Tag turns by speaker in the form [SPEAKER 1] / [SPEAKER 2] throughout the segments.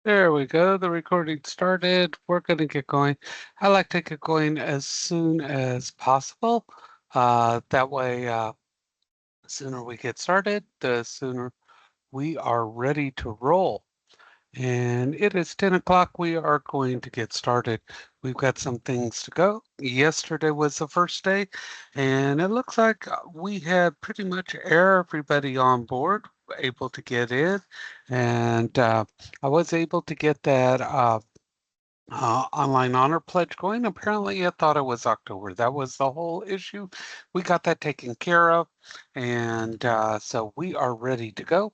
[SPEAKER 1] There we go. The recording started. We're going to get going. I like to get going as soon as possible. That way, the sooner we get started, the sooner we are ready to roll. And it is 10 o'clock. We are going to get started. We've got some things to go. Yesterday was the first day, and it looks like we had pretty much everybody on board able to get in. And I was able to get that online honor pledge going. Apparently, I thought it was October. That was the whole issue. We got that taken care of, and so we are ready to go.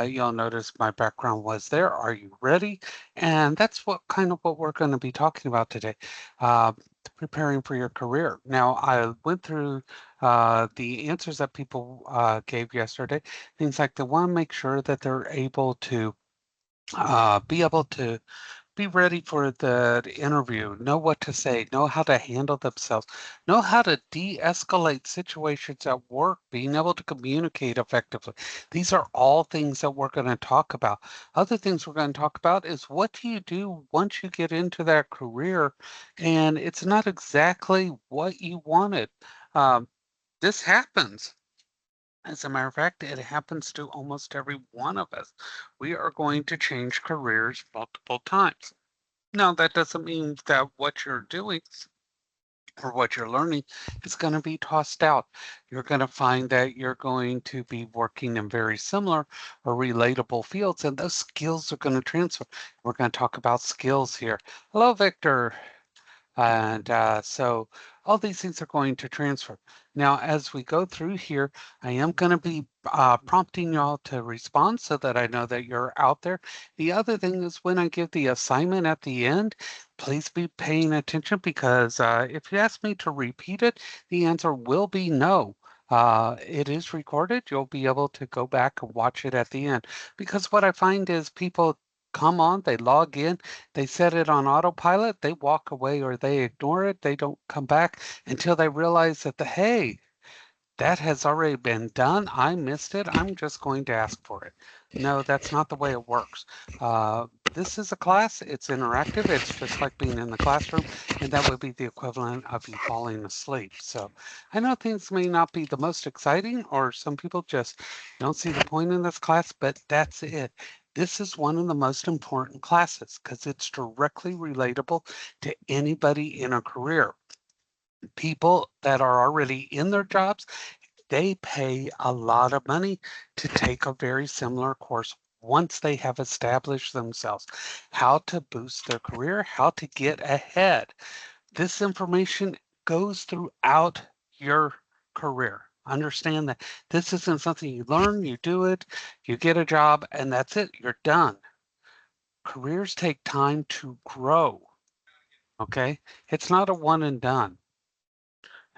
[SPEAKER 1] You'll notice my background was there. Are you ready? And that's what kind of what we're going to be talking about today. Uh, Preparing for your career. Now, I went through the answers that people gave yesterday. Things like they want to make sure that they're able to be ready for the interview, know what to say, know how to handle themselves, know how to de-escalate situations at work, being able to communicate effectively. These are all things that we're going to talk about. Other things we're going to talk about is what do you do once you get into that career and it's not exactly what you wanted. Um, this happens. As a matter of fact, it happens to almost every one of us. We are going to change careers multiple times. No, that doesn't mean that what you're doing or what you're learning is going to be tossed out. You're going to find that you're going to be working in very similar or relatable fields, and those skills are going to transfer. We're going to talk about skills here. Hello, Victor. And so all these things are going to transfer. Now, as we go through here, I am going to be prompting y'all to respond so that I know that you're out there. The other thing is when I give the assignment at the end, please be paying attention because if you ask me to repeat it, the answer will be no. It is recorded. You'll be able to go back and watch it at the end. Because what I find is people come on, they log in, they set it on autopilot, they walk away or they ignore it, they don't come back until they realize that hey, that has already been done. I missed it. I'm just going to ask for it. No, that's not the way it works. This is a class. It's interactive. It's just like being in the classroom, and that would be the equivalent of you falling asleep. So I know things may not be the most exciting, or some people just don't see the point in this class, but that's it. This is one of the most important classes because it's directly relatable to anybody in a career. People that are already in their jobs, they pay a lot of money to take a very similar course once they have established themselves, how to boost their career, how to get ahead. This information goes throughout your career. Understand that this isn't something you learn, you do it, you get a job, and that's it, you're done. Careers take time to grow, okay? It's not a one and done.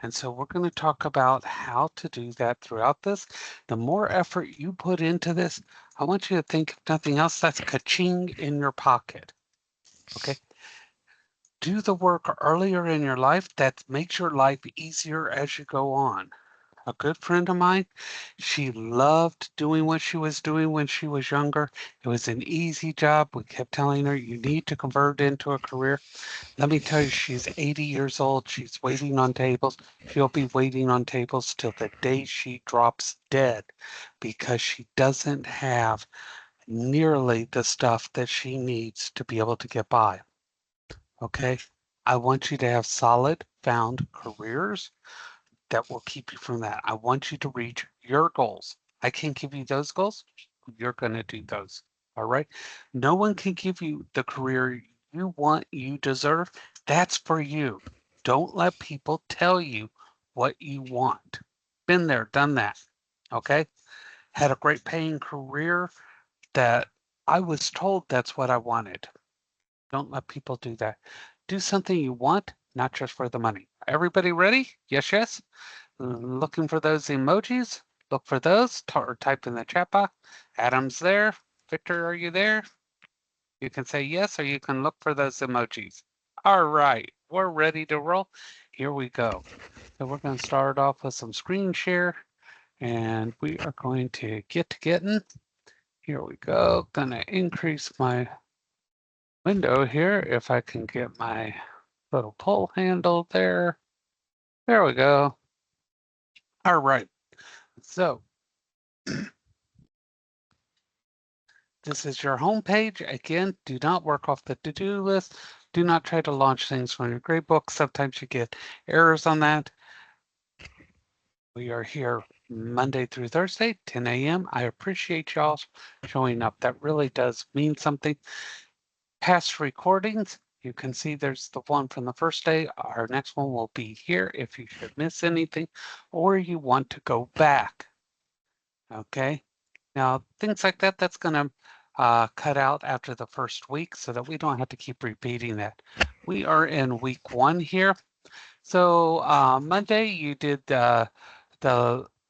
[SPEAKER 1] And so we're going to talk about how to do that throughout this. The more effort you put into this, I want you to think of nothing else that's ka-ching in your pocket. Okay. Do the work earlier in your life that makes your life easier as you go on. A good friend of mine, she loved doing what she was doing when she was younger. It was an easy job. We kept telling her, you need to convert it into a career. Let me tell you, she's 80 years old. She's waiting on tables. She'll be waiting on tables till the day she drops dead because she doesn't have nearly the stuff that she needs to be able to get by. Okay? I want you to have solid, found careers that will keep you from that. I want you to reach your goals. I can't give you those goals. You're going to do those. All right. No one can give you the career you want, you deserve. That's for you. Don't let people tell you what you want. Been there, done that. Okay. Had a great paying career that I was told that's what I wanted. Don't let people do that. Do something you want, not just for the money. Everybody ready? Yes, yes. Looking for those emojis. Look for those or type in the chat box. Adam's there. Victor, are you there? You can say yes or you can look for those emojis. All right, we're ready to roll. Here we go. So we're going to start off with some screen share and we are going to get to getting. Here we go. Going to increase my window here if I can get my little pull handle there. There we go. All right. So this is your home page. Again, do not work off the to-do list. Do not try to launch things from your gradebook. Sometimes you get errors on that. We are here Monday through Thursday, 10 a.m. I appreciate y'all showing up. That really does mean something. Past recordings, you can see there's the one from the first day. Our next one will be here if you should miss anything or you want to go back. Okay. Now, things like that, that's going to cut out after the first week so that we don't have to keep repeating that. We are in week 1 here. So Monday, you did the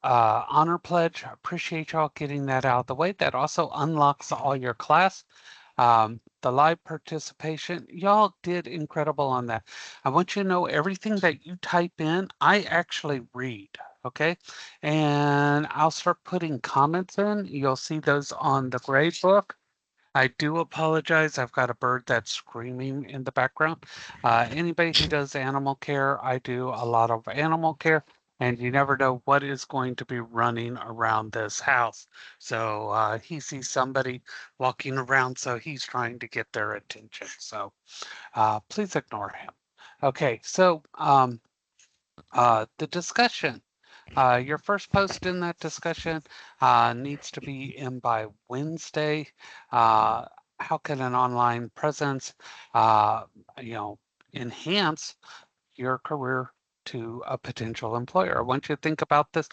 [SPEAKER 1] honor pledge. Appreciate y'all getting that out of the way. That also unlocks all your class. The live participation, y'all did incredible on that. I want you to know everything that you type in, I actually read, okay? And I'll start putting comments in. You'll see those on the grade book. I do apologize. I've got a bird that's screaming in the background. Anybody who does animal care, I do a lot of animal care, and you never know what is going to be running around this house. So he sees somebody walking around, so he's trying to get their attention. So please ignore him. Okay, so the discussion. Your first post in that discussion needs to be in by Wednesday. How can an online presence, uh, you know, enhance your career to a potential employer? I want you to think about this.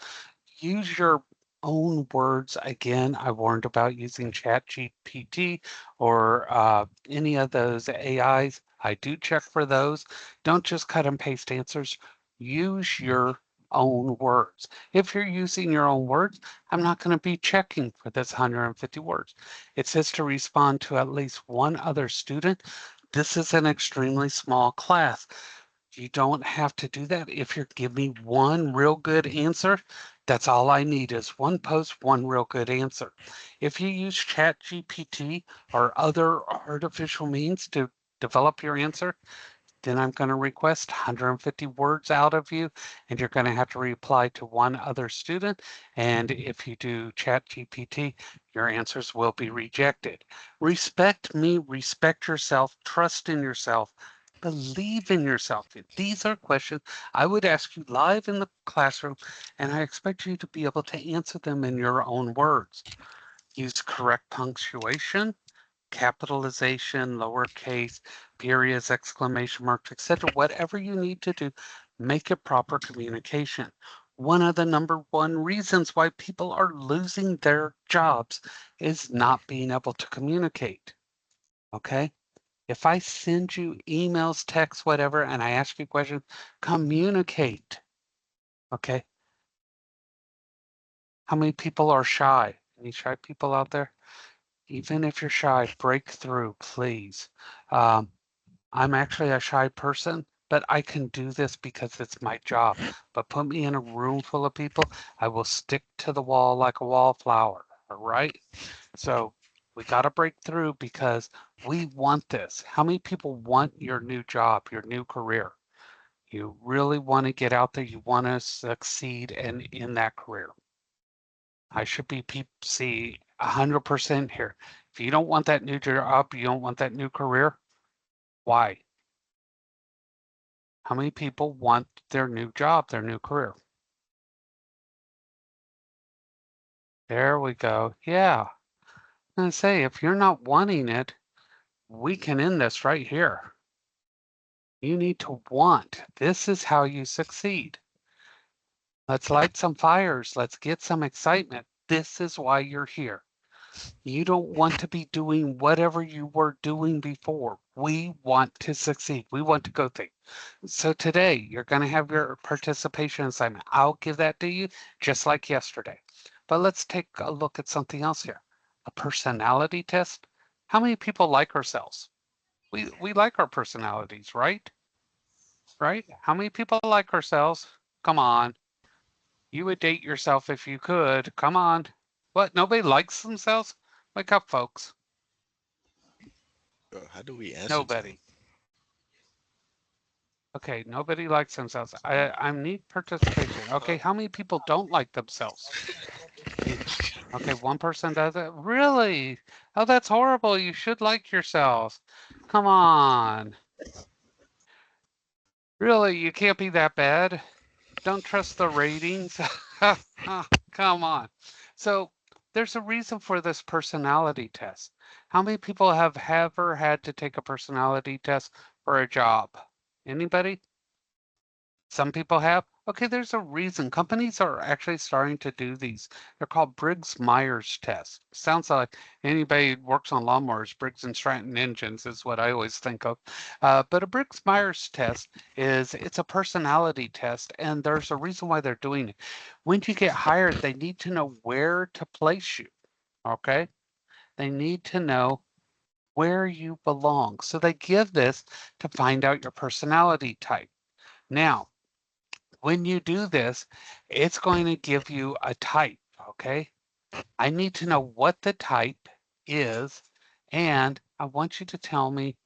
[SPEAKER 1] Use your own words. Again, I warned about using ChatGPT or any of those AIs. I do check for those. Don't just cut and paste answers. Use your own words. If you're using your own words, I'm not going to be checking for this 150 words. It says to respond to at least one other student. This is an extremely small class. You don't have to do that. If you give me one real good answer, that's all I need is one post, one real good answer. If you use ChatGPT or other artificial means to develop your answer, then I'm going to request 150 words out of you, and you're going to have to reply to one other student. And if you do ChatGPT, your answers will be rejected. Respect me, respect yourself, trust in yourself, believe in yourself. These are questions I would ask you live in the classroom, and I expect you to be able to answer them in your own words. Use correct punctuation, capitalization, lowercase, periods, exclamation marks, etc. Whatever you need to do, make it proper communication. One of the number one reasons why people are losing their jobs is not being able to communicate. Okay? If I send you emails, texts, whatever, and I ask you questions, communicate. Okay? How many people are shy? Any shy people out there? Even if you're shy, break through, please. I'm actually a shy person, but I can do this because it's my job. But put me in a room full of people, I will stick to the wall like a wallflower. All right? So we got to break through because we want this. How many people want your new job, your new career? You really want to get out there. You want to succeed in that career. I should be see 100% here. If you don't want that new job, you don't want that new career, why? How many people want their new job, their new career? There we go. Yeah. I'm gonna say, if you're not wanting it, we can end this right here. You need to want. This is how you succeed. Let's light some fires. Let's get some excitement. This is why you're here. You don't want to be doing whatever you were doing before. We want to succeed. We want to go things. So today you're going to have your participation assignment. I'll give that to you just like yesterday. But let's take a look at something else here. A personality test. How many people like ourselves? We like our personalities, right? Right? How many people like ourselves? Come on. You would date yourself if you could. Come on. What? Nobody likes themselves? Wake up, folks.
[SPEAKER 2] How do we answer to them?
[SPEAKER 1] Nobody. Okay, nobody likes themselves. I need participation. Okay, how many people don't like themselves? Okay, one person does it. Really? Oh, that's horrible. You should like yourselves. Come on. Really, you can't be that bad. Don't trust the ratings. Come on. So there's a reason for this personality test. How many people have ever had to take a personality test for a job? Anybody? Some people have. Okay, there's a reason. Companies are actually starting to do these. They're called Briggs-Myers tests. Sounds like anybody who works on lawnmowers, Briggs and Stratton engines is what I always think of. But a Briggs-Myers test it's a personality test, and there's a reason why they're doing it. When you get hired, they need to know where to place you. Okay, they need to know where you belong. So they give this to find out your personality type. Now, when you do this, it's going to give you a type, okay? I need to know what the type is, and I want you to tell me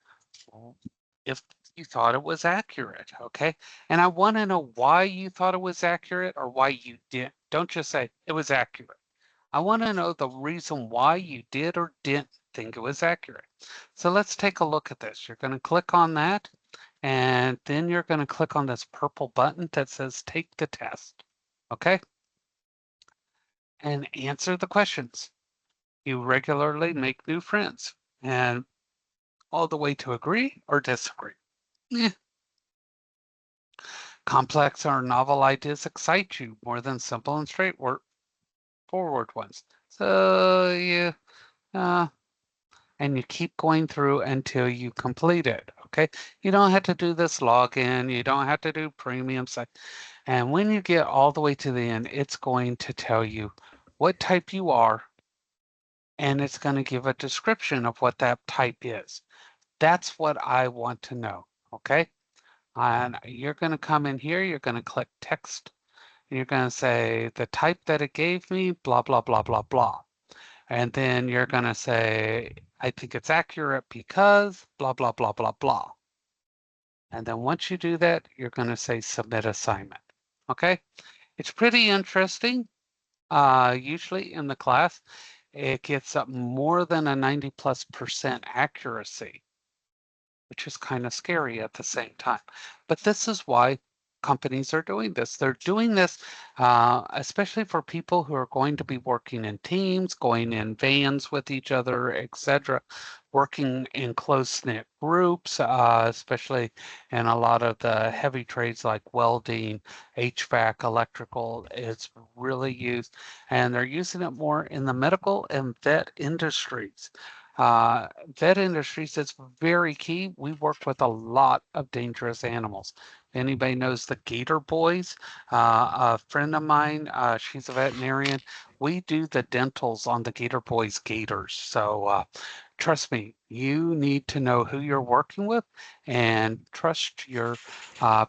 [SPEAKER 1] if you thought it was accurate, okay? And I want to know why you thought it was accurate or why you didn't. Don't just say it was accurate. I want to know the reason why you did or didn't think it was accurate. So let's take a look at this. You're going to click on that, and then you're going to click on this purple button that says take the test. Okay? And answer the questions. You regularly make new friends, and all the way to agree or disagree. Eh. Complex or novel ideas excite you more than simple and straightforward ones. So you uh, and you keep going through until you complete it. Okay. You don't have to do this login. You don't have to do premium site. And when you get all the way to the end, it's going to tell you what type you are, and it's going to give a description of what that type is. That's what I want to know. Okay. And you're going to come in here, you're going to click text, and you're going to say the type that it gave me, blah, blah, blah, blah, blah. And then you're going to say, I think it's accurate because blah, blah, blah, blah, blah. And then once you do that, you're going to say submit assignment. Okay. It's pretty interesting. Usually in the class, it gets up more than a 90+% accuracy, which is kind of scary at the same time. But this is why companies are doing this. They're doing this especially for people who are going to be working in teams, going in vans with each other, etc., working in close-knit groups, especially in a lot of the heavy trades like welding, HVAC, electrical. It's really used, and they're using it more in the medical and vet industries. Uh, Vet industries is very key. We work with a lot of dangerous animals. Anybody knows the Gator Boys? A friend of mine, she's a veterinarian. We do the dentals on the Gator Boys gators. So trust me, you need to know who you're working with and trust your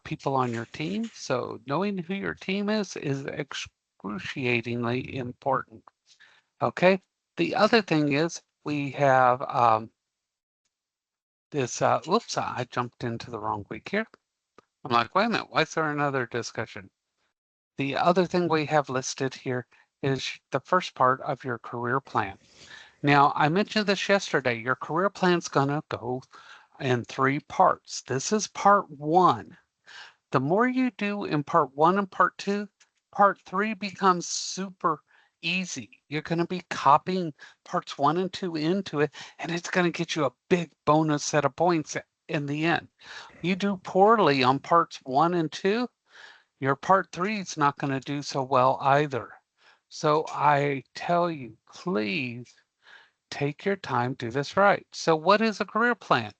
[SPEAKER 1] people on your team. So knowing who your team is excruciatingly important. Okay. The other thing is we have this, whoops, I jumped into the wrong week here. I'm like, wait a minute, why is there another discussion? The other thing we have listed here is the first part of your career plan. Now, I mentioned this yesterday. Your career plan's going to go in three parts. This is part one. The more you do in part one and part two, part three becomes super easy. You're going to be copying parts one and two into it, and it's going to get you a big bonus set of points in the end. You do poorly on parts one and two, your part three is not going to do so well either. So I tell you, please take your time, do this right. So, what is a career plan?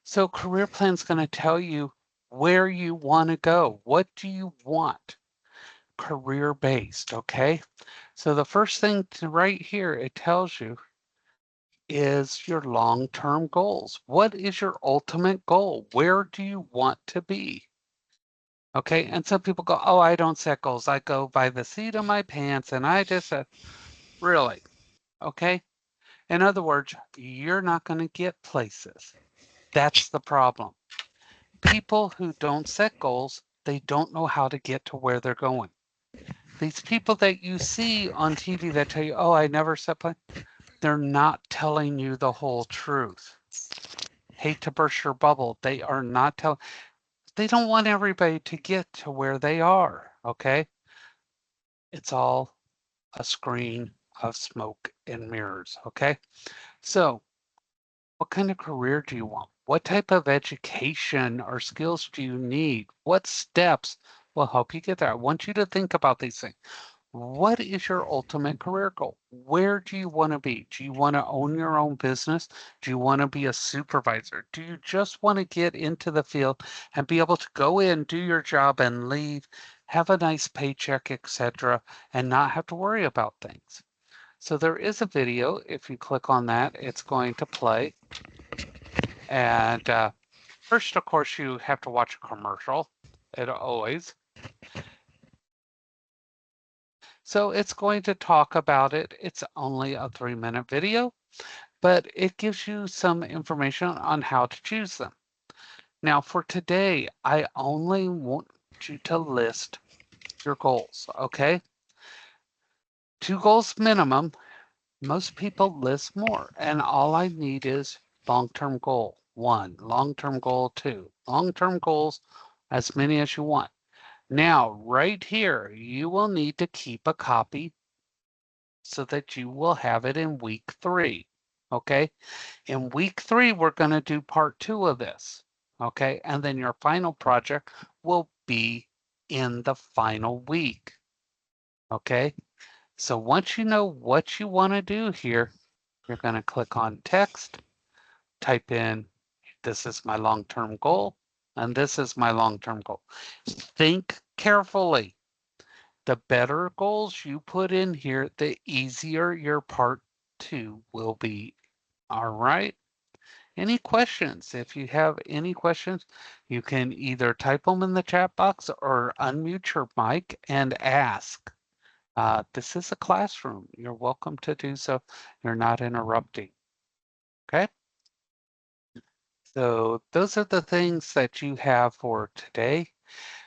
[SPEAKER 1] So career plan is going to tell you where you want to go. What do you want? Career based, okay? So the first thing to right here, it tells you is your long-term goals. What is your ultimate goal? Where do you want to be? Okay, and some people go, oh, I don't set goals. I go by the seat of my pants and I just said, really? Okay, In other words, you're not going to get places. That's the problem. People who don't set goals, they don't know how to get to where they're going. These people that you see on TV that tell you, oh, I never set plan, they're not telling you the whole truth. Hate to burst your bubble. They are not telling, they don't want everybody to get to where they are. Okay. It's all a screen of smoke and mirrors. Okay. So, what kind of career do you want? What type of education or skills do you need? What steps will help you get there? I want you to think about these things. What is your ultimate career goal? Where do you want to be? Do you want to own your own business? Do you want to be a supervisor? Do you just want to get into the field and be able to go in, do your job, and leave, have a nice paycheck, etc., and not have to worry about things? So there is a video. If you click on that, it's going to play. And first, of course, you have to watch a commercial. It always. So it's going to talk about it. It's only a 3-minute video, but it gives you some information on how to choose them. Now, for today, I only want you to list your goals, okay? 2 goals minimum. Most people list more, and all I need is long-term goal 1, long-term goal 2, long-term goals, as many as you want. Now, right here, you will need to keep a copy so that you will have it in week 3. Okay. In week 3, we're going to do part 2 of this. Okay. And then your final project will be in the final week. Okay. So once you know what you want to do here, you're going to click on text, type in, this is my long-term goal, and this is my long-term goal. Think carefully. The better goals you put in here, the easier your part 2 will be. All right. Any questions? If you have any questions, you can either type them in the chat box or unmute your mic and ask. This is a classroom. You're welcome to do so. You're not interrupting. Okay. So those are the things that you have for today.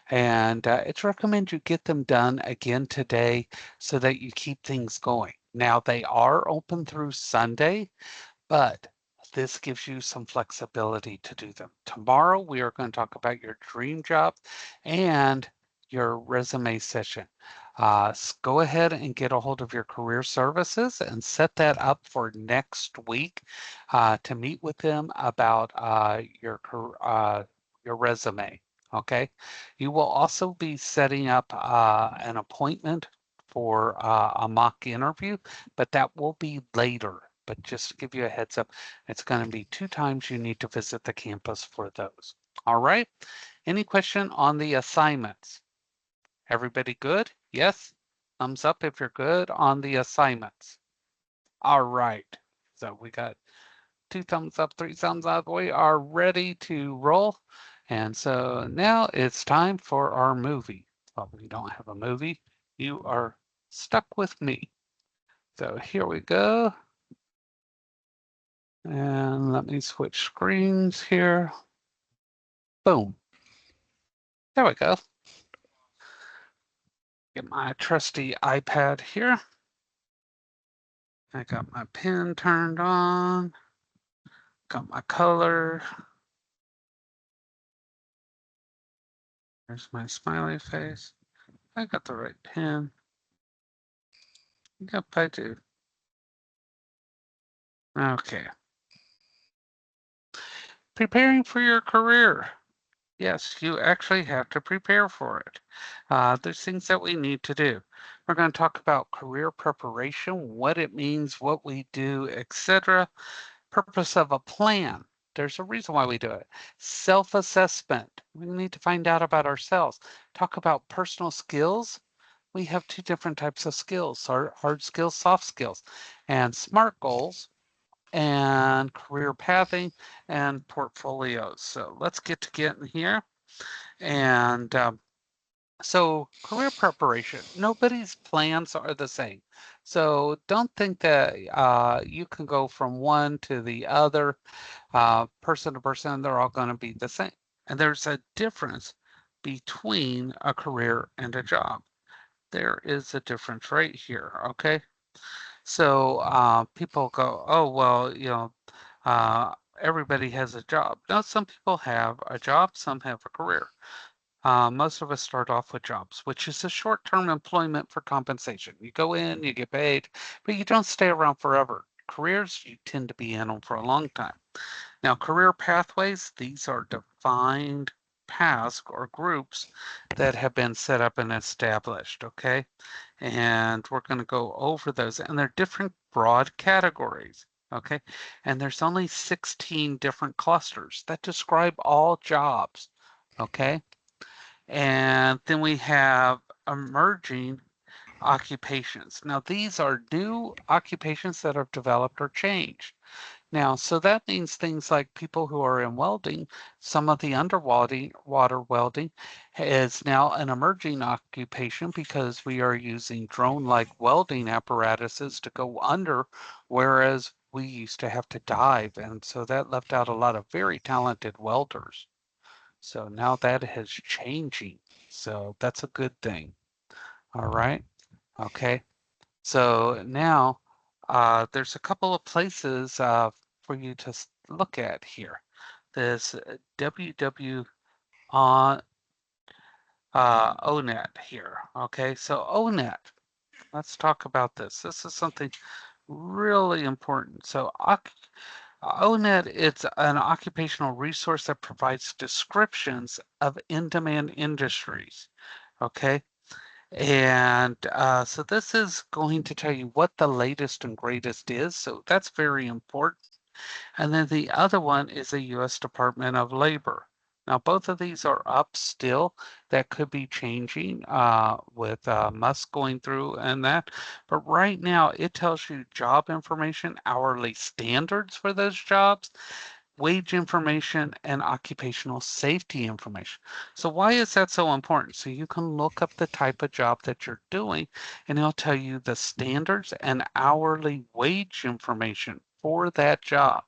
[SPEAKER 1] And it's recommended you get them done again today so that you keep things going. Now, they are open through Sunday, but this gives you some flexibility to do them. Tomorrow, we are going to talk about your dream job and your resume session. Go ahead and get a hold of your career services and set that up for next week to meet with them about your resume. Okay. You will also be setting up an appointment for a mock interview, but that will be later. But just to give you a heads up, it's going to be 2 times you need to visit the campus for those. All right. Any question on the assignments? Everybody good? Yes? Thumbs up if you're good on the assignments. All right. So we got 2 thumbs up, 3 thumbs up. We are ready to roll. And so now it's time for our movie. Well, we don't have a movie. You are stuck with me. So here we go. And let me switch screens here. Boom. There we go. Get my trusty iPad here. I got my pen turned on. Got my color. There's my smiley face. I got the right pen. Yep, I do. Okay. Preparing for your career. Yes, you actually have to prepare for it. There's things that we need to do. We're going to talk about career preparation, what it means, what we do, etc. Purpose of a plan. There's a reason why we do it. Self-assessment. We need to find out about ourselves. Talk about personal skills. We have 2 different types of skills, hard skills, soft skills, and SMART goals and career pathing and portfolios. So let's get to getting here. And so career preparation, nobody's plans are the same. So don't think that you can go from one to the other, person to person, they're all going to be the same. And there's a difference between a career and a job. There is a difference right here, okay? So people go, oh, well, uh, everybody has a job. No, some people have a job, some have a career. Most of us start off with jobs, which is a short-term employment for compensation. You go in, you get paid, but you don't stay around forever. Careers, you tend to be in them for a long time. Now, career pathways, these are defined paths or groups that have been set up and established, okay? And we're going to go over those, and they're different broad categories, okay? And there's only 16 different clusters that describe all jobs, okay? And then we have emerging occupations. Now, these are new occupations that have developed or changed. Now, so that means things like people who are in welding, some of the underwater water welding is now an emerging occupation because we are using drone-like welding apparatuses to go under, whereas we used to have to dive. And so that left out a lot of very talented welders. So now that is changing. So that's a good thing. All right. Okay. So now there's a couple of places for you to look at here. There's www on ONET here. Okay. So ONET, let's talk about this. This is something really important. So ONET, it's an occupational resource that provides descriptions of in-demand industries. Okay. And so this is going to tell you what the latest and greatest is. So that's very important. And then the other one is the U.S. Department of Labor. Now, both of these are up still. That could be changing with Musk going through and that. But right now, it tells you job information, hourly standards for those jobs, wage information, and occupational safety information. So why is that so important? So you can look up the type of job that you're doing, and it'll tell you the standards and hourly wage information for that job.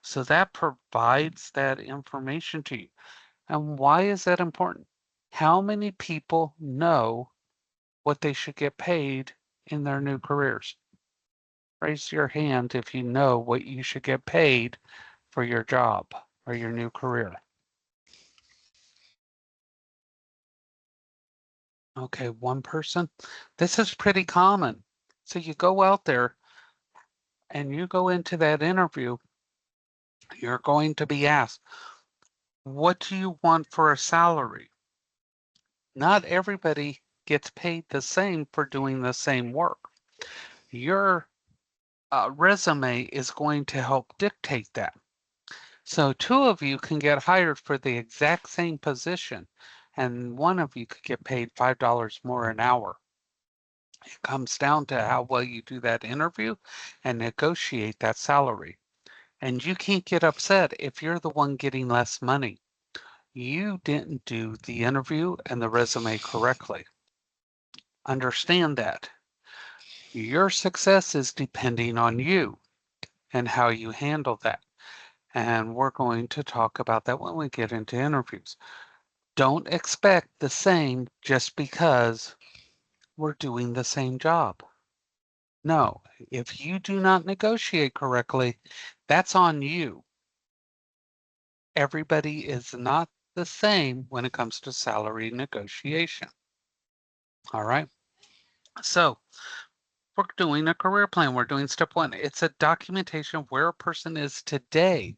[SPEAKER 1] So that provides that information to you. And why is that important? How many people know what they should get paid in their new careers? Raise your hand if you know what you should get paid for your job or your new career. Okay, one person. This is pretty common. So you go out there and you go into that interview, you're going to be asked, what do you want for a salary? Not everybody gets paid the same for doing the same work. Your resume is going to help dictate that. So two of you can get hired for the exact same position, and one of you could get paid $5 more an hour. It comes down to how well you do that interview and negotiate that salary. And you can't get upset if you're the one getting less money. You didn't do the interview and the resume correctly. Understand that. Your success is depending on you and how you handle that. And we're going to talk about that when we get into interviews. Don't expect the same just because we're doing the same job. No, if you do not negotiate correctly, that's on you. Everybody is not the same when it comes to salary negotiation. All right. So we're doing a career plan. We're doing step one. It's a documentation of where a person is today.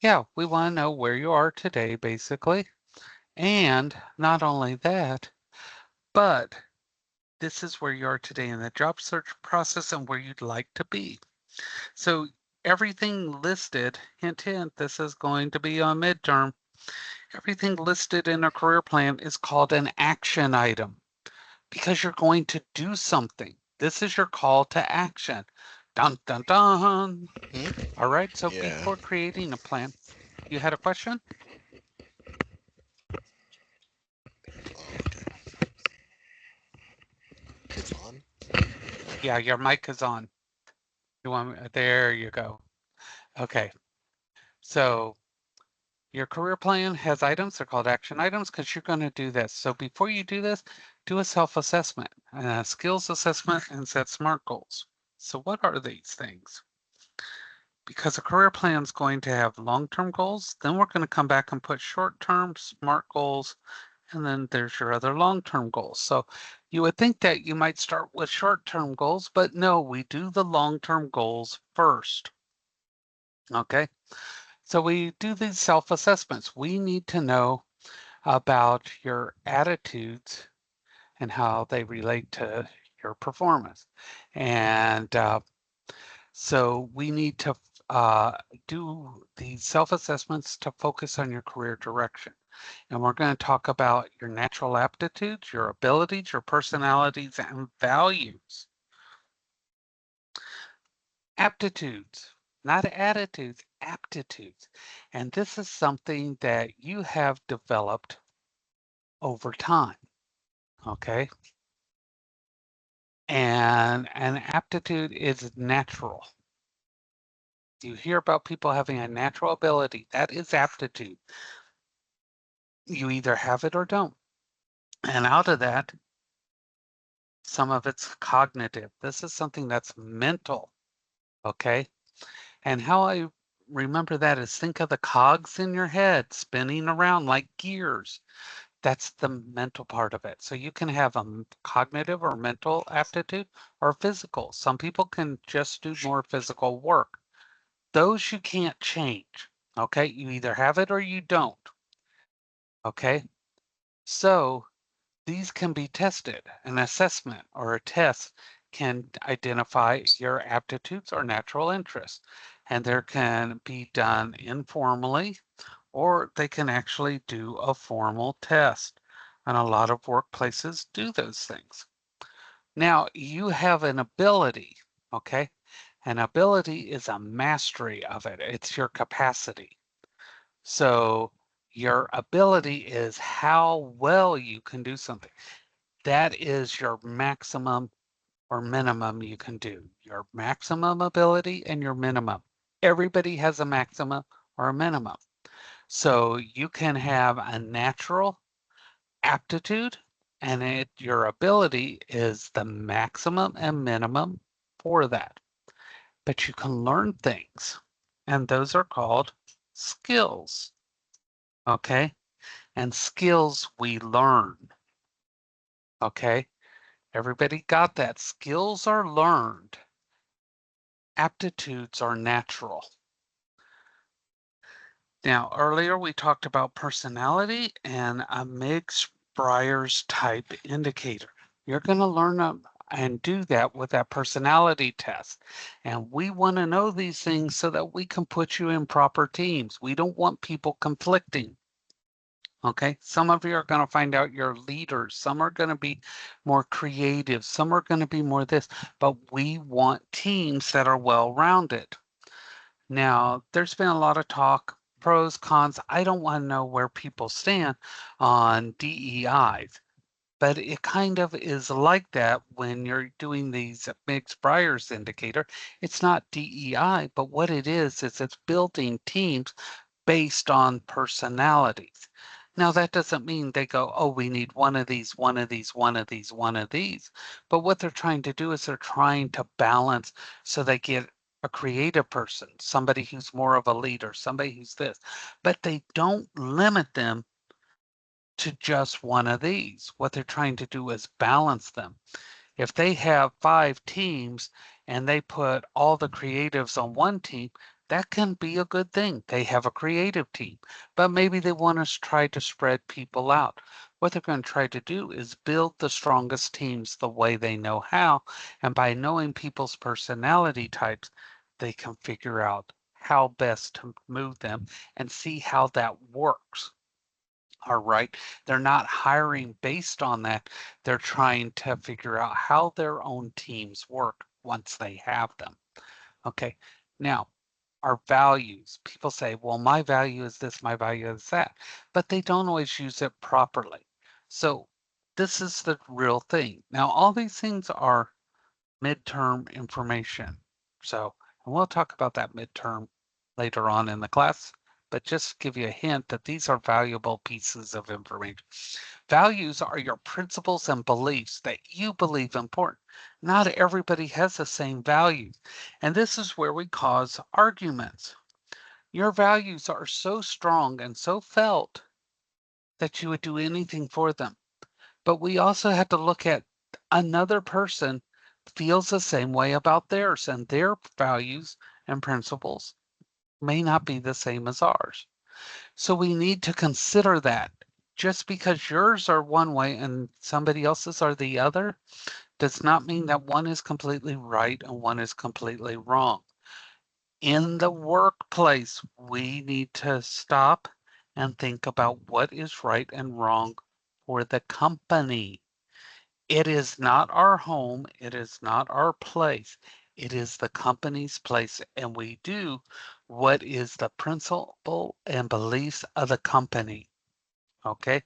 [SPEAKER 1] Yeah, we want to know where you are today, basically. And not only that, but this is where you are today in the job search process and where you'd like to be. So everything listed, hint, hint, this is going to be on midterm. Everything listed in a career plan is called an action item because you're going to do something. This is your call to action. Dun, dun, dun. All right. So
[SPEAKER 2] Yeah.
[SPEAKER 1] before creating a plan, you had a question?
[SPEAKER 2] Okay. It's on.
[SPEAKER 1] Yeah, your mic is on. You want me, there you go. Okay. So your career plan has items. They're called action items because you're going to do this. So before you do this, do a self-assessment, a skills assessment, and set SMART goals. So what are these things? Because a career plan is going to have long-term goals, then we're going to come back and put short-term SMART goals, and then there's your other long-term goals. So you would think that you might start with short-term goals, but no, we do the long-term goals first. Okay, so we do these self-assessments. We need to know about your attitudes and how they relate to your performance. And so we need to uh, do these self-assessments to focus on your career direction. And we're going to talk about your natural aptitudes, your abilities, your personalities, and values. Aptitudes, not attitudes, aptitudes. And this is something that you have developed over time, okay? And an aptitude is natural. You hear about people having a natural ability. That is aptitude. You either have it or don't. And out of that, some of it's cognitive. This is something that's mental, okay? And how I remember that is think of the cogs in your head spinning around like gears. That's the mental part of it. So you can have a cognitive or mental aptitude or physical. Some people can just do more physical work. Those you can't change. Okay, you either have it or you don't. Okay, so these can be tested. An assessment or a test can identify your aptitudes or natural interests, and there can be done informally, or they can actually do a formal test. And a lot of workplaces do those things. Now, you have an ability, okay? An ability is a mastery of it. It's your capacity. So your ability is how well you can do something. That is your maximum or minimum you can do. Your maximum ability and your minimum. Everybody has a maximum or a minimum. So you can have a natural aptitude and your ability is the maximum and minimum for that. But you can learn things, and those are called skills. Okay? And skills we learn. Okay? Everybody got that? Skills are learned. Aptitudes are natural. Now, earlier we talked about personality and a Myers type indicator. You're going to learn and do that with that personality test. And we want to know these things so that we can put you in proper teams. We don't want people conflicting. Okay, some of you are going to find out you're leaders. Some are going to be more creative. Some are going to be more this, but we want teams that are well-rounded. Now, there's been a lot of talk, pros, cons. I don't want to know where people stand on DEIs, but it kind of is like that when you're doing these mixed Briers indicator. It's not DEI, but what it is it's building teams based on personalities. Now, that doesn't mean they go, oh, we need one of these, one of these, one of these, one of these. But what they're trying to do is they're trying to balance so they get a creative person, somebody who's more of a leader, somebody who's this. But they don't limit them to just one of these. What they're trying to do is balance them. If they have 5 teams and they put all the creatives on one team, that can be a good thing. They have a creative team, but maybe they want to try to spread people out. What they're going to try to do is build the strongest teams the way they know how. And by knowing people's personality types, they can figure out how best to move them and see how that works. All right. They're not hiring based on that. They're trying to figure out how their own teams work once they have them. Okay. Now, our values. People say, well, my value is this, my value is that, but they don't always use it properly. So this is the real thing. Now, all these things are midterm information. So, and we'll talk about that midterm later on in the class, but just to give you a hint that these are valuable pieces of information. Values are your principles and beliefs that you believe important. Not everybody has the same values, and this is where we cause arguments. Your values are so strong and so felt that you would do anything for them. But we also have to look at another person feels the same way about theirs, and their values and principles may not be the same as ours. So we need to consider that. Just because yours are one way and somebody else's are the other does not mean that one is completely right and one is completely wrong. In the workplace, we need to stop and think about what is right and wrong for the company. It is not our home. It is not our place. It is the company's place, and we do what is the principle and beliefs of the company. Okay?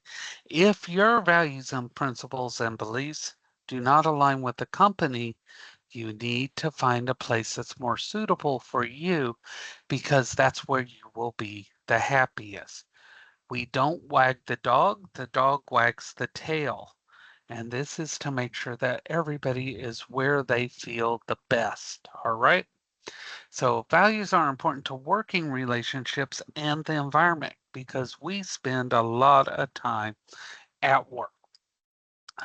[SPEAKER 1] If your values and principles and beliefs do not align with the company, you need to find a place that's more suitable for you because that's where you will be the happiest. We don't wag the dog wags the tail. And this is to make sure that everybody is where they feel the best. All right. So values are important to working relationships and the environment because we spend a lot of time at work.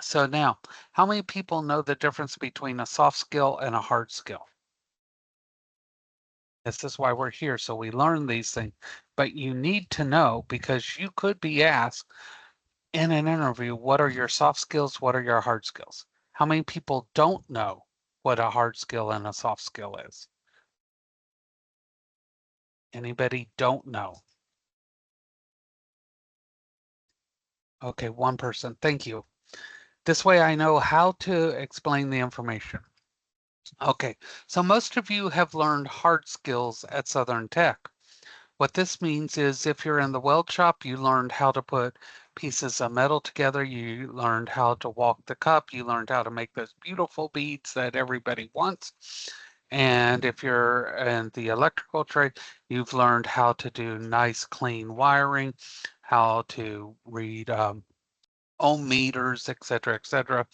[SPEAKER 1] So now, how many people know the difference between a soft skill and a hard skill? This is why we're here. So we learn these things, but you need to know because you could be asked in an interview, what are your soft skills? What are your hard skills? How many people don't know what a hard skill and a soft skill is? Anybody don't know? Okay, one person. Thank you. This way I know how to explain the information. Okay, so most of you have learned hard skills at Southern Tech. What this means is if you're in the weld shop, you learned how to put pieces of metal together, you learned how to walk the cup, you learned how to make those beautiful beads that everybody wants. And if you're in the electrical trade, you've learned how to do nice, clean wiring, how to read ohm meters, et cetera, et cetera.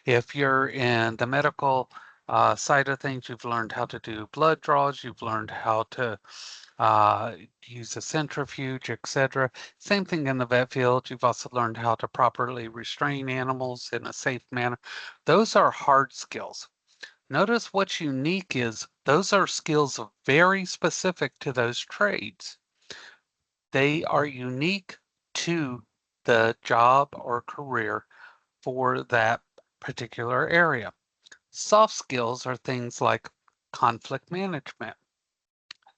[SPEAKER 1] If you're in the medical side of things, you've learned how to do blood draws, you've learned how to uh, use a centrifuge, etc. Same thing in the vet field. You've also learned how to properly restrain animals in a safe manner. Those are hard skills. Notice what's unique is those are skills very specific to those trades. They are unique to the job or career for that particular area. Soft skills are things like conflict management,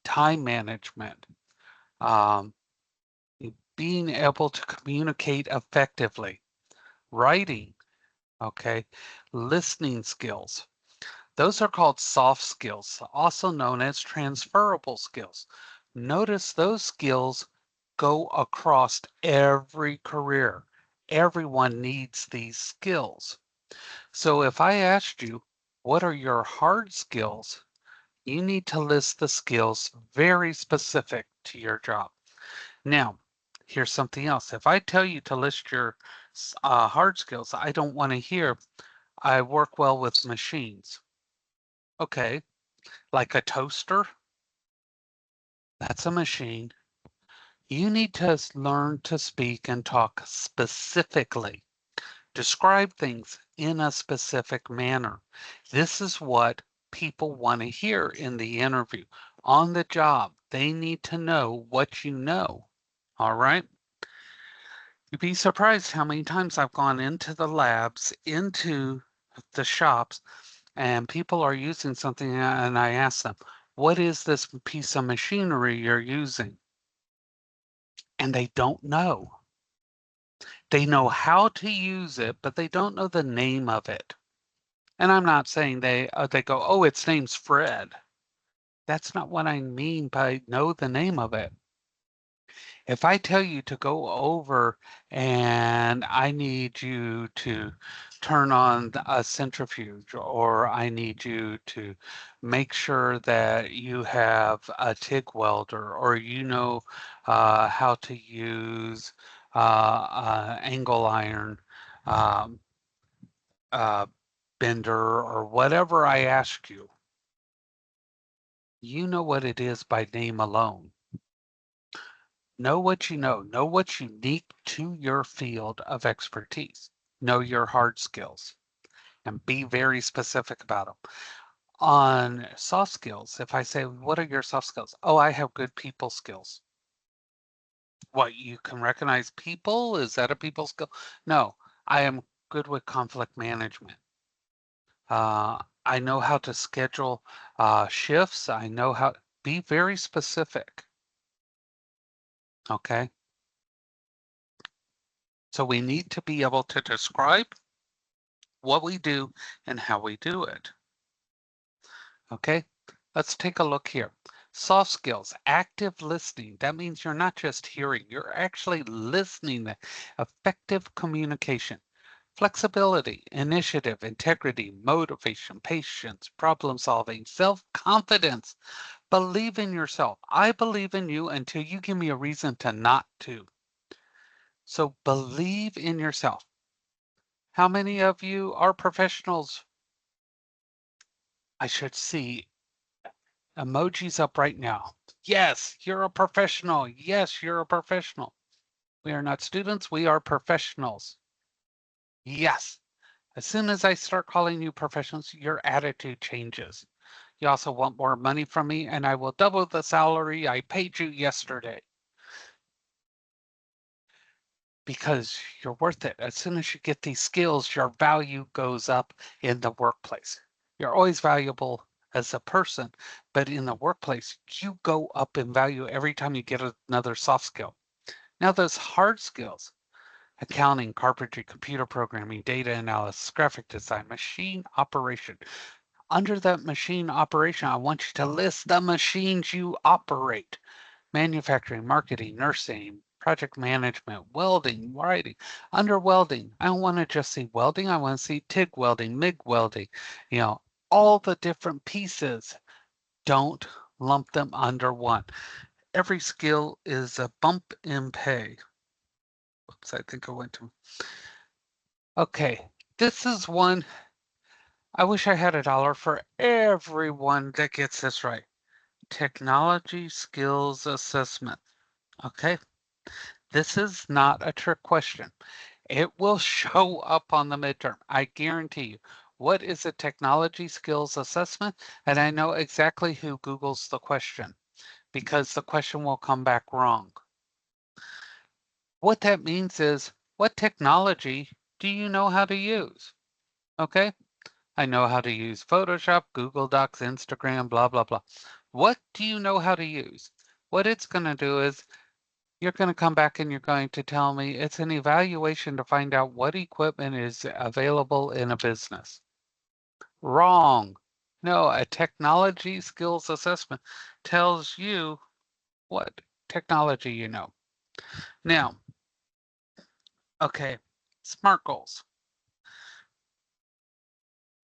[SPEAKER 1] time management, um, being able to communicate effectively, writing, okay, listening skills. Those are called soft skills, also known as transferable skills. Notice those skills go across every career. Everyone needs these skills. So if I asked you, what are your hard skills? You need to list the skills very specific to your job. Now, here's something else. If I tell you to list your hard skills, I don't want to hear, I work well with machines. Okay, like a toaster, that's a machine. You need to learn to speak and talk specifically. Describe things in a specific manner. This is what people want to hear in the interview. On the job, they need to know what you know. All right. You'd be surprised how many times I've gone into the labs, into the shops, and people are using something, and I ask them, what is this piece of machinery you're using? And they don't know. They know how to use it, but they don't know the name of it. And I'm not saying they go, oh, its name's Fred. That's not what I mean by know the name of it. If I tell you to go over and I need you to turn on a centrifuge, or I need you to make sure that you have a TIG welder, or you know how to use angle iron um, uh, bender, or whatever I ask you, you know what it is by name alone. Know what you know what's unique to your field of expertise. Know your hard skills and be very specific about them. On soft skills, if I say, what are your soft skills? Oh, I have good people skills. What, you can recognize people? Is that a people skill? No, I am good with conflict management. I know how to schedule shifts. I know how, be very specific. Okay. So we need to be able to describe what we do and how we do it. Okay, let's take a look here. Soft skills, active listening. That means you're not just hearing, you're actually listening. Effective communication, flexibility, initiative, integrity, motivation, patience, problem solving, self-confidence. Believe in yourself. I believe in you until you give me a reason to not to. So believe in yourself. How many of you are professionals? I should see emojis up right now. Yes, you're a professional. Yes, you're a professional. We are not students, we are professionals. Yes. As soon as I start calling you professionals, your attitude changes. You also want more money from me, and I will double the salary I paid you yesterday because you're worth it. As soon as you get these skills, your value goes up in the workplace. You're always valuable as a person, but in the workplace, you go up in value every time you get another soft skill. Now, those hard skills, accounting, carpentry, computer programming, data analysis, graphic design, machine operation. Under that machine operation, I want you to list the machines you operate. Manufacturing, marketing, nursing, project management, welding, writing. Under welding, I don't want to just see welding. I want to see TIG welding, MIG welding, you know, all the different pieces. Don't lump them under one. Every skill is a bump in pay. Oops, I think I went to. Okay, this is one. I wish I had $1 for everyone that gets this right. Technology skills assessment. Okay, this is not a trick question. It will show up on the midterm. I guarantee you. What is a technology skills assessment? And I know exactly who Googles the question because the question will come back wrong. What that means is, what technology do you know how to use? Okay, I know how to use Photoshop, Google Docs, Instagram, blah, blah, blah. What do you know how to use? What it's going to do is you're going to come back and you're going to tell me it's an evaluation to find out what equipment is available in a business. Wrong. No, a technology skills assessment tells you what technology you know. Now, okay, SMART goals.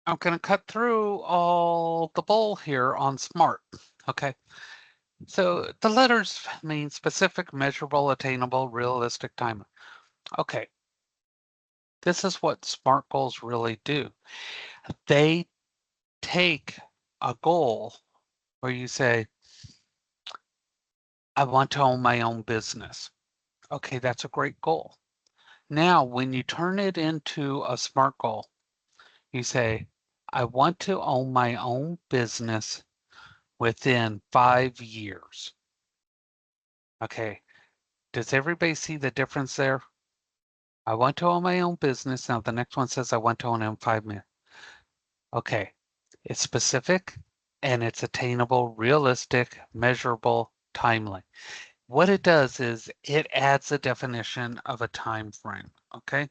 [SPEAKER 1] I'm going to cut through all the bull here on SMART. Okay, so the letters mean specific, measurable, attainable, realistic time. Okay, this is what SMART goals really do. They take a goal where you say, I want to own my own business. Okay, that's a great goal. Now, when you turn it into a SMART goal, you say, I want to own my own business within 5 years. Okay, does everybody see the difference there? I want to own my own business. Now, the next one says I want to own it in 5 minutes. Okay, it's specific and it's attainable, realistic, measurable, timely. What it does is it adds a definition of a time frame, okay?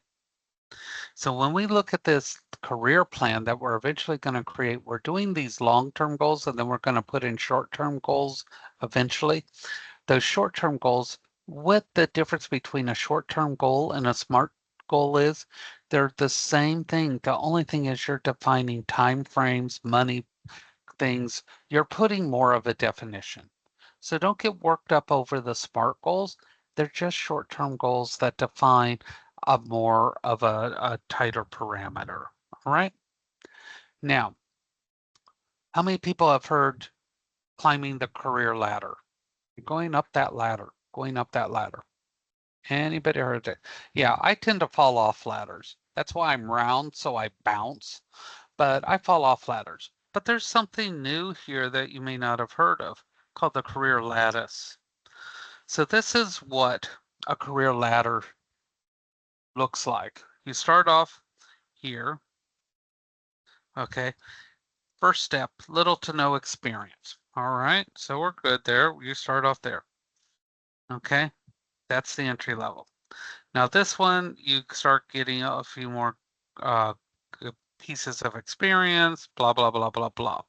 [SPEAKER 1] So when we look at this career plan that we're eventually going to create, we're doing these long-term goals and then we're going to put in short-term goals eventually. Those short-term goals What the difference between a short-term goal and a SMART goal is, they're the same thing. The only thing is you're defining time frames, money, things. You're putting more of a definition. So don't get worked up over the SMART goals. They're just short-term goals that define a more of a tighter parameter. All right. Now, how many people have heard climbing the career ladder? You're going up that ladder, going up that ladder. Anybody heard that? Yeah, I tend to fall off ladders. That's why I'm round, so I bounce, but I fall off ladders. But there's something new here that you may not have heard of called the career lattice. So this is what a career ladder looks like. You start off here, okay? First step, little to no experience. All right, so we're good there. You start off there, okay? That's the entry level. Now this one, you start getting a few more uh, pieces of experience, blah, blah, blah, blah, blah.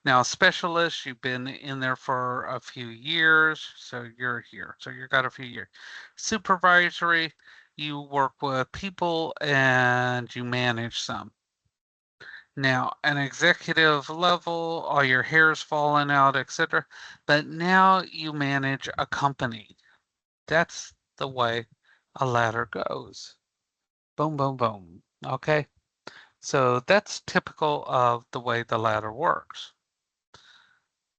[SPEAKER 1] Now specialist, you've been in there for a few years, so you're here. So you've got a few years. Supervisory, you work with people and you manage some. Now, an executive level, all your hair's falling out, etc. But now you manage a company. That's the way a ladder goes. Boom, boom, boom. Okay. So that's typical of the way the ladder works.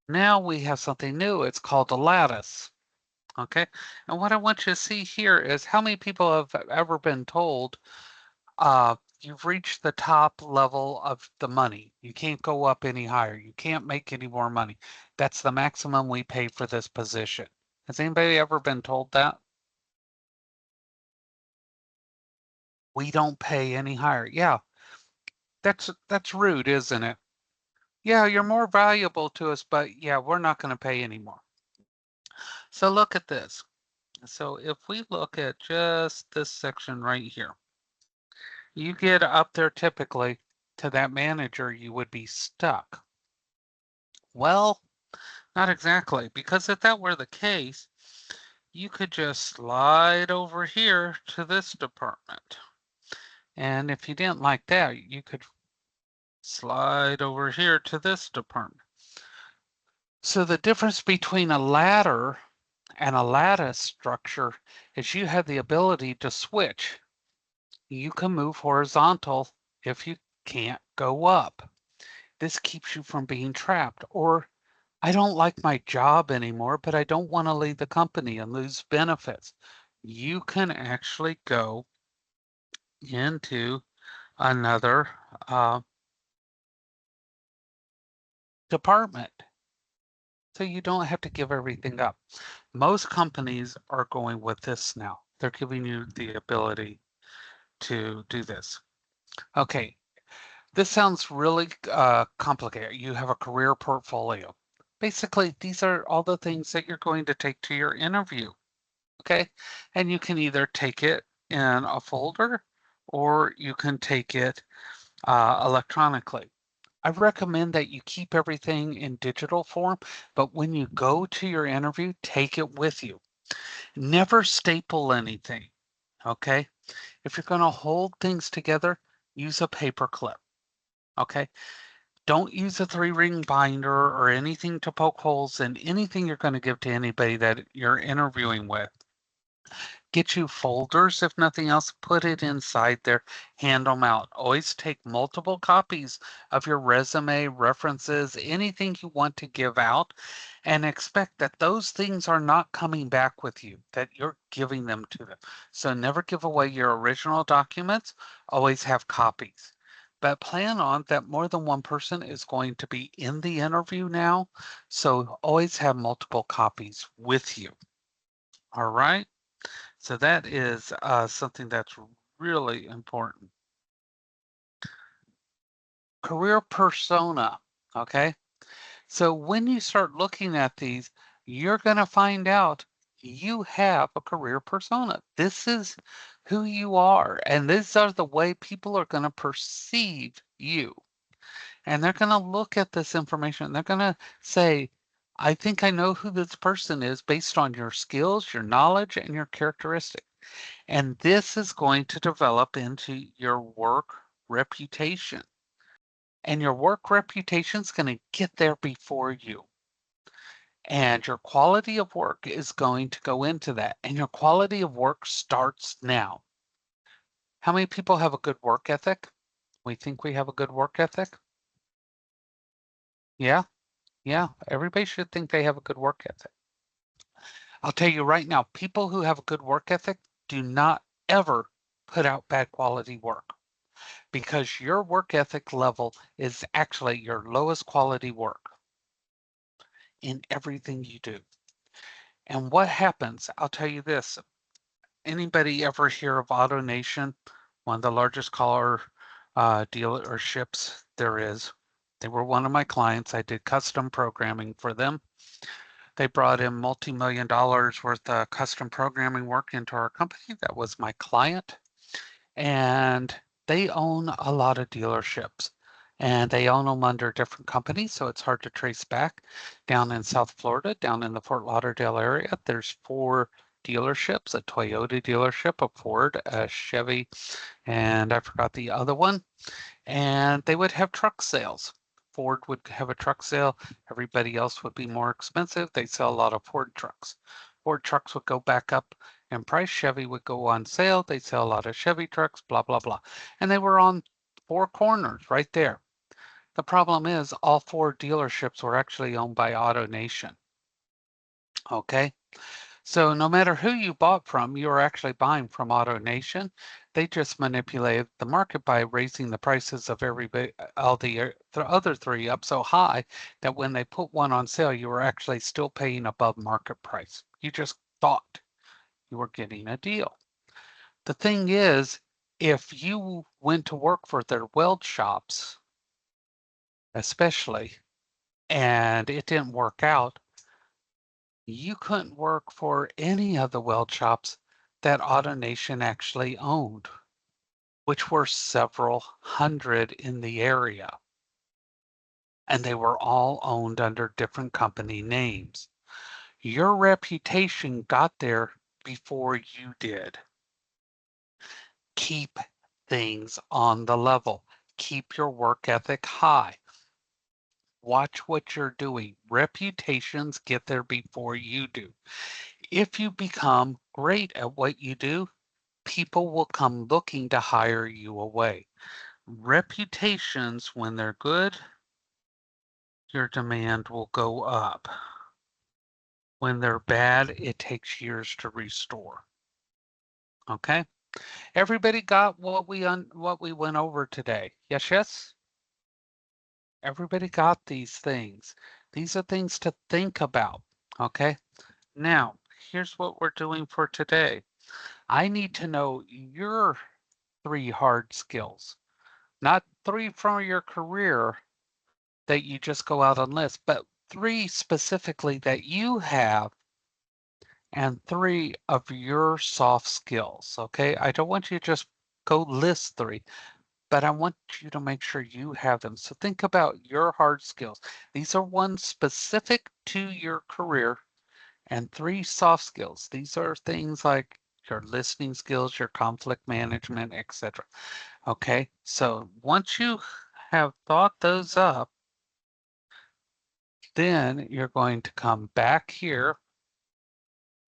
[SPEAKER 1] Now we have something new. It's called a lattice. Okay. And what I want you to see here is how many people have ever been told you've reached the top level of the money. You can't go up any higher. You can't make any more money. That's the maximum we pay for this position. Has anybody ever been told that? We don't pay any higher. Yeah, that's rude, isn't it? Yeah, you're more valuable to us, but yeah, we're not going to pay anymore. So look at this. So if we look at just this section right here, you get up there typically to that manager, you would be stuck. Well, not exactly, because if that were the case, you could just slide over here to this department. And if you didn't like that, you could slide over here to this department. So the difference between a ladder and a lattice structure is you have the ability to switch. You can move horizontal if you can't go up. This keeps you from being trapped. Or I don't like my job anymore, but I don't want to leave the company and lose benefits. You can actually go into another department. So you don't have to give everything up. Most companies are going with this now. They're giving you the ability to do this. Okay, this sounds really complicated. You have a career portfolio. Basically, these are all the things that you're going to take to your interview. Okay, and you can either take it in a folder or you can take it electronically. I recommend that you keep everything in digital form, but when you go to your interview, take it with you. Never staple anything. Okay, if you're going to hold things together, use a paper clip. Okay, don't use a 3-ring binder or anything to poke holes in anything you're going to give to anybody that you're interviewing with. Get you folders, if nothing else, put it inside there, hand them out. Always take multiple copies of your resume, references, anything you want to give out, and expect that those things are not coming back with you, that you're giving them to them. So never give away your original documents, always have copies. But plan on that more than one person is going to be in the interview now, so always have multiple copies with you. All right? So that is something that's really important. Career persona, okay? So when you start looking at these, you're going to find out you have a career persona. This is who you are, and these are the way people are going to perceive you. And they're going to look at this information. They're going to say, I think I know who this person is based on your skills, your knowledge, and your characteristic. And this is going to develop into your work reputation. And your work reputation is going to get there before you. And your quality of work is going to go into that. And your quality of work starts now. How many people have a good work ethic? We think we have a good work ethic? Yeah, yeah. Everybody should think they have a good work ethic. I'll tell you right now, people who have a good work ethic do not ever put out bad quality work because your work ethic level is actually your lowest quality work in everything you do. And what happens, I'll tell you this, anybody ever hear of AutoNation, one of the largest car dealerships there is? They were one of my clients. I did custom programming for them. They brought in multi-million dollars worth of custom programming work into our company. That was my client. And they own a lot of dealerships. And they own them under different companies, so it's hard to trace back. Down in South Florida, down in the Fort Lauderdale area, there's 4 dealerships, a Toyota dealership, a Ford, a Chevy, and I forgot the other one. And they would have truck sales. Ford would have a truck sale. Everybody else would be more expensive. They sell a lot of Ford trucks. Ford trucks would go back up in price. Chevy would go on sale. They sell a lot of Chevy trucks, blah, blah, blah. And they were on 4 corners right there. The problem is all 4 dealerships were actually owned by AutoNation. Okay. So no matter who you bought from, you were actually buying from AutoNation. They just manipulated the market by raising the prices of all the other 3 up so high that when they put one on sale, you were actually still paying above market price. You just thought you were getting a deal. The thing is, if you went to work for their weld shops, especially, and it didn't work out, you couldn't work for any of the weld shops that AutoNation actually owned, which were several hundred in the area. And they were all owned under different company names. Your reputation got there before you did. Keep things on the level. Keep your work ethic high. Watch what you're doing. Reputations get there before you do. If you become great at what you do, people will come looking to hire you away. Reputations, when they're good, your demand will go up. When they're bad, it takes years to restore. Okay? Everybody got what we went over today. Yes, yes? Everybody got these things. These are things to think about. Okay? Now, here's what we're doing for today. I need to know your 3 hard skills. Not 3 from your career that you just go out and list, but 3 specifically that you have and 3 of your soft skills, okay? I don't want you to just go list 3, but I want you to make sure you have them. So think about your hard skills. These are ones specific to your career and 3 soft skills. These are things like your listening skills, your conflict management, etc. Okay, so once you have thought those up, then you're going to come back here,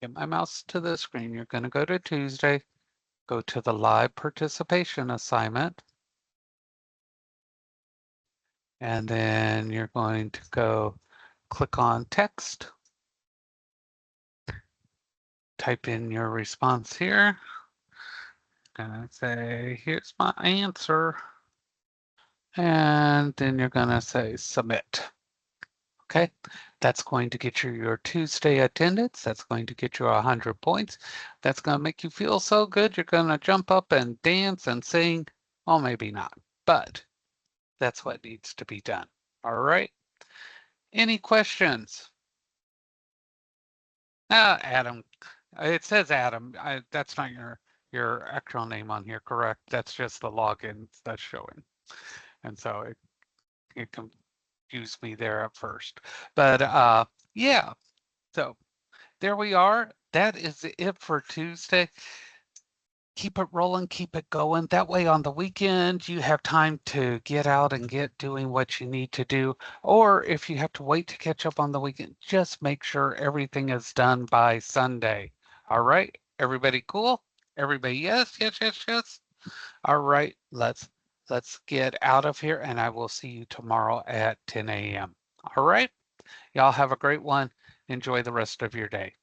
[SPEAKER 1] get my mouse to the screen. You're going to go to Tuesday, go to the live participation assignment, and then you're going to go click on text, type in your response here. Gonna say, here's my answer. And then you're gonna say submit. Okay, that's going to get you your Tuesday attendance. That's going to get you 100 points. That's going to make you feel so good. You're going to jump up and dance and sing. Well, maybe not, but that's what needs to be done. All right. Any questions? Adam. It says Adam. That's not your actual name on here, correct? That's just the login that's showing. And so it confused me there at first. But Yeah. So there we are. That is it for Tuesday. Keep it rolling, keep it going. That way on the weekend, you have time to get out and get doing what you need to do. Or if you have to wait to catch up on the weekend, just make sure everything is done by Sunday. All right. Everybody cool? Everybody, yes, yes, yes, yes. All right. Let's get out of here and I will see you tomorrow at 10 a.m. All right. Y'all have a great one. Enjoy the rest of your day.